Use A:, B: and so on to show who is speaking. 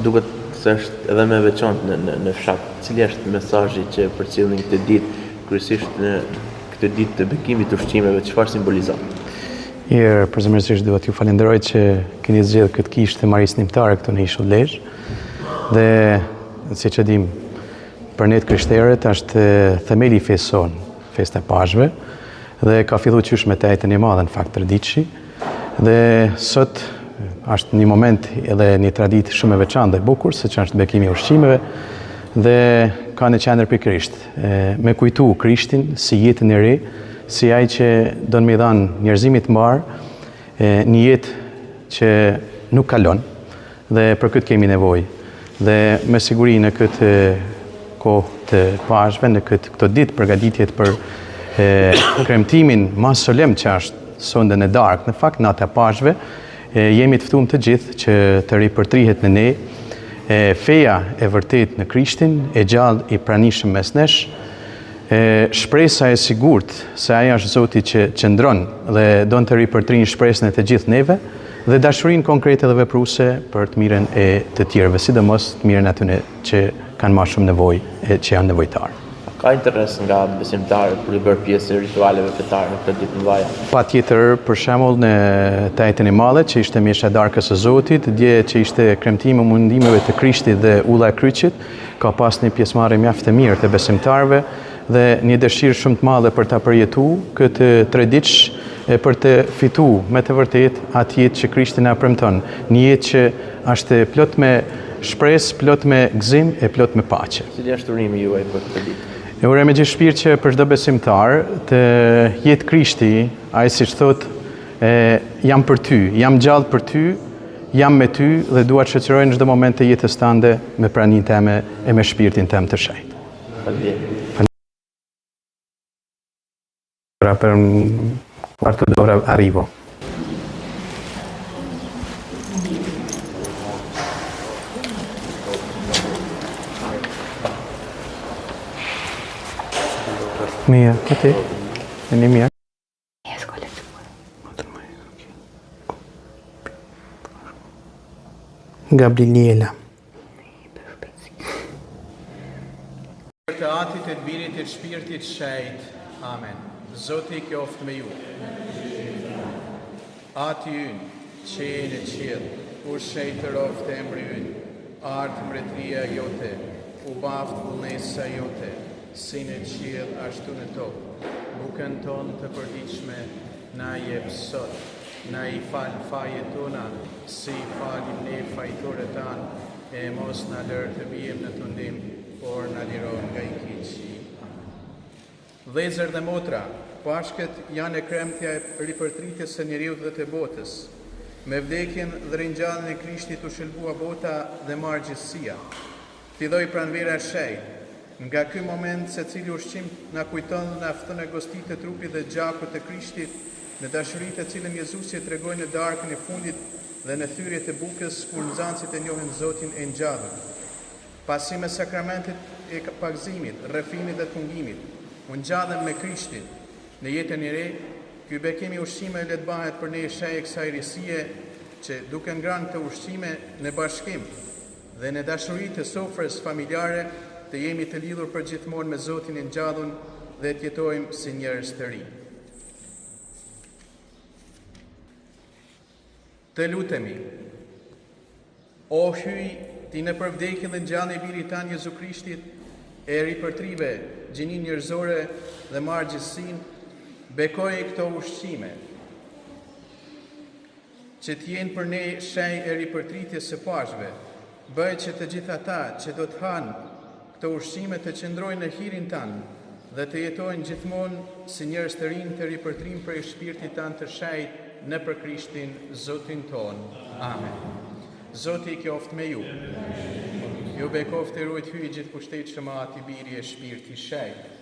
A: Duket se është edhe me veçantë në fshat. Cili është mesazhi që përcjellni këtë ditë, kryesisht në këtë ditë të bekimit të ushqimeve, çfarë simbolizon?
B: Përzemërisht duhet ju falenderoj që keni zgjedhur këtë kishë të marrëdhënies ndërkombëtare këtu në Ishull Lezhë. Dhe siç e dim, për ne krishterët është themeli i fesë son, festa e Pashkve, dhe ka filluar qysh me Tejtën e Madhe në fakt traditshi. Dhe sot është një moment edhe një traditë shumë e veçantë dhe bukur, se që është bekimi i ushqimeve, dhe ka në qendër pikërisht me kujtu Krishtin si jetën e re, si ai që do në me dhanë njerëzimit mbar, një jetë që nuk kalon, dhe për këtë kemi nevojë. Dhe me siguri në këtë kohë të Pashkve, në këto ditë përgatitjet për kremtimin më solemn që është sondën e darkë, në fakt natë e Pashkve, jemi të ftuar të gjithë që të ripërtrihet në ne feja e vërtet në Krishtin, e gjallë i pranishëm mes nesh, shpresa e sigurt se ai është Zoti që qëndron dhe don të ripërtrinjë shpresën e të gjithë neve, dhe dashurinë konkrete dhe vepruese për të mirën e të tjerëve, sidomos të mirën atyre që kanë më shumë nevojë, që janë nevojtarë.
A: Ka interes nga besimtarët për të bërë pjesë e ritualeve fetare në këtë ditë të mëdha?
B: Patjetër, për shembull në Tejtën e Madhe, që ishte mjesha e darkës së Zotit, dje që ishte kremtimi mundimeve të Krishtit dhe ulla e kryqit, ka pas një pjesëmarrje mjaft e mirë të besimtarëve dhe një dëshirë shumë të madhe për ta përjetuar këtë traditë, për të fituar me të vërtetë atë jetë që Krishti na premton, një jetë që është plot me shpresë, plot me gëzim e plot me paqe.
A: Cili është urimi juaj për këtë ditë?
B: E uroj me gjithë shpirt që për çdo besimtar të jetë Krishti, ai siç thotë, jam për ty, jam gjallë për ty, jam me ty dhe dua të shoqëroj në çdo moment të jetës tënde me praninë time e me shpirtin tëm të shenjtë.
A: Faleminderit.
B: Per un quarto d'ora arrivo. Mia, a te? E një mia? Gabriela.
C: Për të Atit e të Birit e të Shpirtit Shenjtë. Amen. Zoti qoftë me ju. Ati ynë, që je në qiell, kur shejtëroft emri ynë, ardë mbretëria jote, u baft vullnesa jote, si në qiell ashtu në tokë. Bukën tonë të përditshme na jep sot, na i fal fajet tona, si falim ne fajtorët tanë, e mos na lër të bijem në tundim, por na liron nga i keqi. Vëllezër dhe motra, Pashkët janë e kremtja e ripërtritjes së njeriut dhe të botës. Me vdekjen dhe ringjalljen e Krishtit u shëlbua bota dhe marrë gjithësia. Filloi pranvera e shenjtë. Nga ky moment secili ushqim na kujton dhe na fton e gostit të trupit dhe gjakut të Krishtit, në dashuritë e cilën Jezusi e tregoi në darkën e fundit dhe në thyrjet e bukës kur nxënësit e njohin Zotin e ngjallur. Pasi me sakramentet e pagëzimit, rrëfimit dhe tungimit, u ngjallën me Krishtin në jetën e re, ky bekim i ushqimeve le të bëhet për ne shenjë e kësaj risie që duke ngrënë të ushqime në bashkim dhe në dashuri të sofrës familjare, të jemi të lidhur përgjithmonë me Zotin e ngjallur dhe të jetojmë si njerëz të rinj. Të lutemi, o hyj ti në përvdekjen dhe ngjalljen e birit tan Jezu Krishtit, e ripërtrive gjinin njerëzore dhe marrë gjithësinë, bekoj këto ushqime, që t'jenë për ne shenjë e ripërtritjes së Pashkve, bëj që të gjithë ata që do të hanë këto ushqime të qëndrojnë në hirin tanë dhe të jetojnë gjithmonë si njerëz të rinj të ripërtrim për shpirtit tanë të shenjtë në për Krishtin Zotin tonë. Amen. Zoti qoftë me ju. Ju bekoftë e ruajt hyj gjithë pushtetshëm Ati Biri e Shpirti Shenjtë.